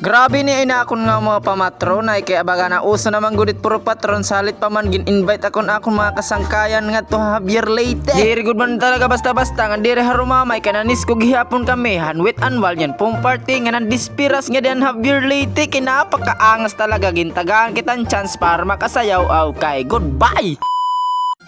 Grabe ni inakon nga mga pamatron ay kaya baga na uso naman gudit puro patron salit pa man gin-invite akon mga kasangkayan nga to Javier Leyte. Diri gud man talaga basta-basta nga diri harumamay kananis ko gihapon kami hanwit anwal yan pong party nga nandispiras nga diyan Javier Leyte kinapakaangas talaga gintagaan kitang chance para makasayaw. Okay, goodbye.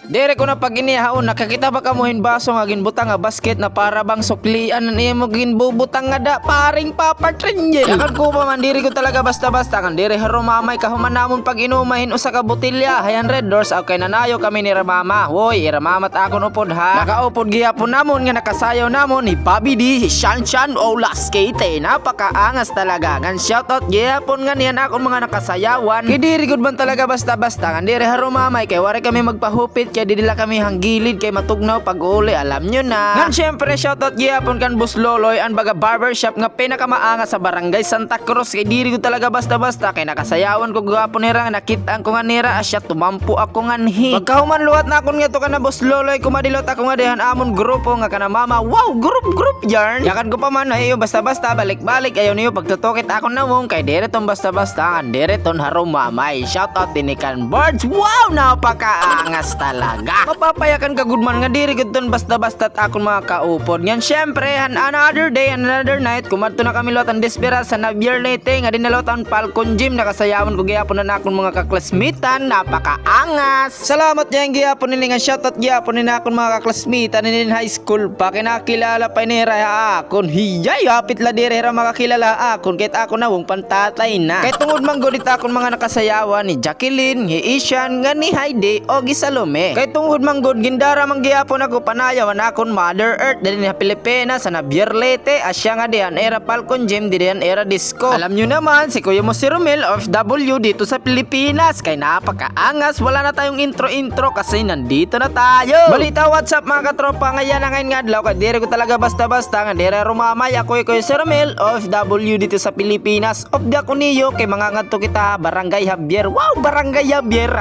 Dere ko na pag inihaon nakakita ba kamuhin baso nga ginbutang nga basket na para bang suklian na niya mo ginbubutang nga da paring papatrinjel. Yakan ko pa man diri ko talaga basta-basta kan diri harumamay kahuman namon pag inumahin usa ka botilya hayan red doors okay nanayo kami ni Ramama. Woy iramamat akon upod ha. Nakaupod gihapon namon nga nakasayaw namon ni Bobby D, Shanshan Olaskate. Napakaangas talaga. Gan shoutout gihapon nga niyan akon mga nakasayawan. Kay diri gud man talaga basta-basta kan diri harumamay kay wari kami magpahupit kaya di nila kami hanggilid kay matugnaw pag uli alam nyo na. Ngan syempre shoutout gihapon kan Boss Loloy ang baga barbershop nga pinakamaanga sa barangay Santa Cruz kay diri ko talaga basta-basta kay nakasayawan ko gahapon nira nga nakitaan ko nga nira asya tumampo ako nganhi. Pagkahuman luwat na akon nga to kana Boss Loloy kumadilot ako nga dihan amon grupo nga kana mama wow group yarn. Yakan ko pa man ayo basta-basta balik-balik ayaw niyo pagtutokit akon namong kay dire tong basta-basta kan dire ton harumamay. Shoutout din kan Birds wow napakaangas talaga. Mapapayakan ka goodman nga diri gud ton basta-basta akon mga kaupod. Ngan syempre another day another night kumadto na kami lotan despera sa Javier Leyte nga dinalotan Falcon Gym nakasayawan ko gihapon na akon mga kaklasmitan napakaangas. Salamat yang gihapon nini nga shoutout gihapon ni akon mga kaklasmitan in high school pa kinakilala pa ni Raya akon hiyay hapit la diri ra makakilala akon kahit ako na wong pantatay na. Kay tungod man gud akon mga nakasayawan ni Jacqueline, ni Ishan, nga ni Heidi o Gisalome. Kay tungod man gud gindara man gihapon ako panayawan akon Mother Earth dili ni Pilipinas sa Javier Leyte asya nga diyan era Falcon Gym diyan era disco. Alam nyo naman si Kuya mo si Romel OFW dito sa Pilipinas kay napakaangas wala na tayong intro kasi nandito na tayo. Balita WhatsApp mga katropa ngayon na ngayon nga adlaw kay diri ko talaga basta-basta nga diri rumamay ako Kuya si Romel OFW dito sa Pilipinas of the kuniyo kay mga ngadto kita Barangay Javier wow Barangay Javier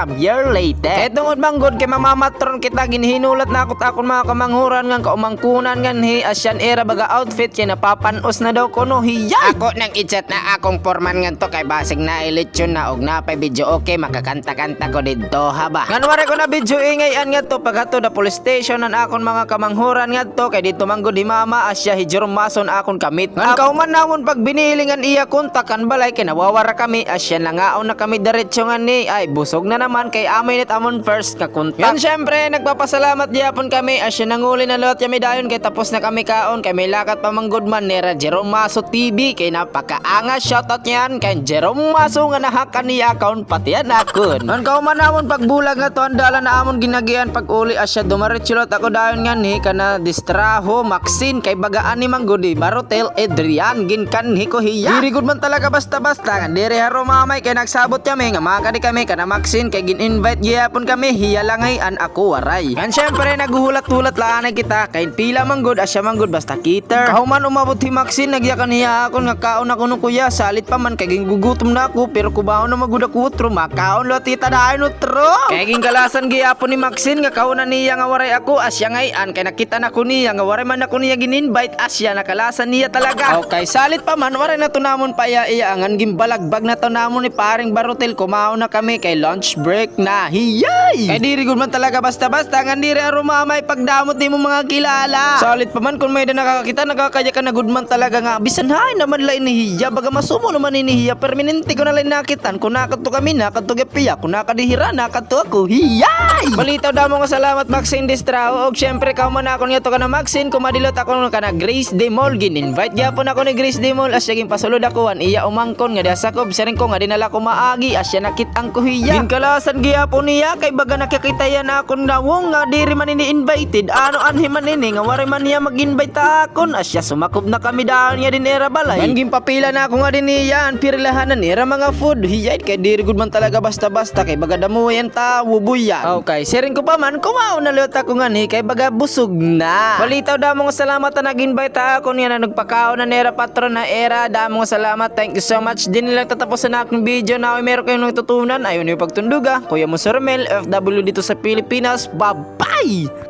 Leyte. Kay tungod man gud kay mamamatron kita ginhinulat na akon mga kamanghuran nga kaumangkunan nga hi asyan era baga outfit kay napapanos na daw kono hiyay. Ako nang i-chat na akong forman nganto kay basig na elitsyon na og napay video okay makakanta-kanta ko didto haba. Nganwari ko na video ingayan nga to paghato da police station an akon mga kamanghuran nga to kay dito manggod hi mama asya hi Jerome Mason akon kamit. Ngan kauman namon pag binilingan iya kontakan balay kay nawawara kami asya nangaon na kami diretso nga ni ay busog na naman kay amay net amon first ka kontak. Yan syempre nagpapasalamat gyapon kami asya nanguli na lot kami dayon kay tapos na kami kaon kay may lakat pa manggod man nera Jerome Maso TV kay napakaangas shoutout niyan kay Jerome Maso nga nahakan ni account pati yan akon. Ngan kauman namon pagbulag nga to andala na amon ginagian pag uli asya dumarechulot ako dayon nga ni kana distraho Maxine kay bagaan ni manggodi Barotel Adrian ginkan ko hiya. Diri gud man talaga basta-basta nga diri harumamay kay nagsabot kami nga makadi kami kana Maxine kay gin-invite gyapon kami hiya langay an ako waray. Ngan syempre naghuhulat-hulat laan kita kay pila manggod asya manggod basta kiter. Kahuman umabot hi Maxine nagyakan hiya akon nga kaon ako no kuya salit pa man kay gingugutom na ako pero kubaon na magud ako utro makaon lo tita dayon utro. Kay gingkalasan gyapon ni Maxine nga kaunan niya nga waray ako asya ngayan kay nakita na ko niya nga waray man ako niya gin-invite asya nakalasan niya talaga. Okay salit pa man waray na to namon pa iya angan gimbalagbag na to namon ni paring Barotel kumaon na kami kay lunch break na hiyay. Kay diri gud man talaga basta-basta nga diri rumamay pagdamot nimo mga kilala. Salit pa man kun may nakakita nagakaya ka na good man talaga nga bisan hay naman la inihiya baga masumo naman inihiya permanente ko na lang nakitan kun nakadto kami nakadto gapiya kun nakadihira nakadto ako hiyay. Balitaw damo nga salamat Maxine Distrao og syempre ka man akon nga to kana Maxine kumadilot ako kana Grace Demol gin-invite gyapon ako ni Grace Demol asya gin pasulod ako an iya umangkon nga diha sakob siring ko nga dinala ko maagi asya nakit-ang ko hiya. Ginkalasan gyapon niya kay baga nakikita yan akon dawong nga diri man ini-invited ano anhi man ini nga wari man niya mag-invite akon asya sumakob na kami dahil niya din era balay. Yan gimpapila na ako nga din niya an pirilahanan era mga food hiyay kay diri gud man talaga basta-basta kay baga damo yan tawo buyan. Okay siring ko pa man kumaon na lot ako nga ni kay baga busog na. Balitaw damo nga salamat na nag-invite akon nga na nagpakaon na nera patron na era damo nga salamat thank you so much din nila tatapusan na akong video na meron kayong natutunan ayon yung pagtunduga Kuya mo si Romel FW dito sa Pilipinas bye bye.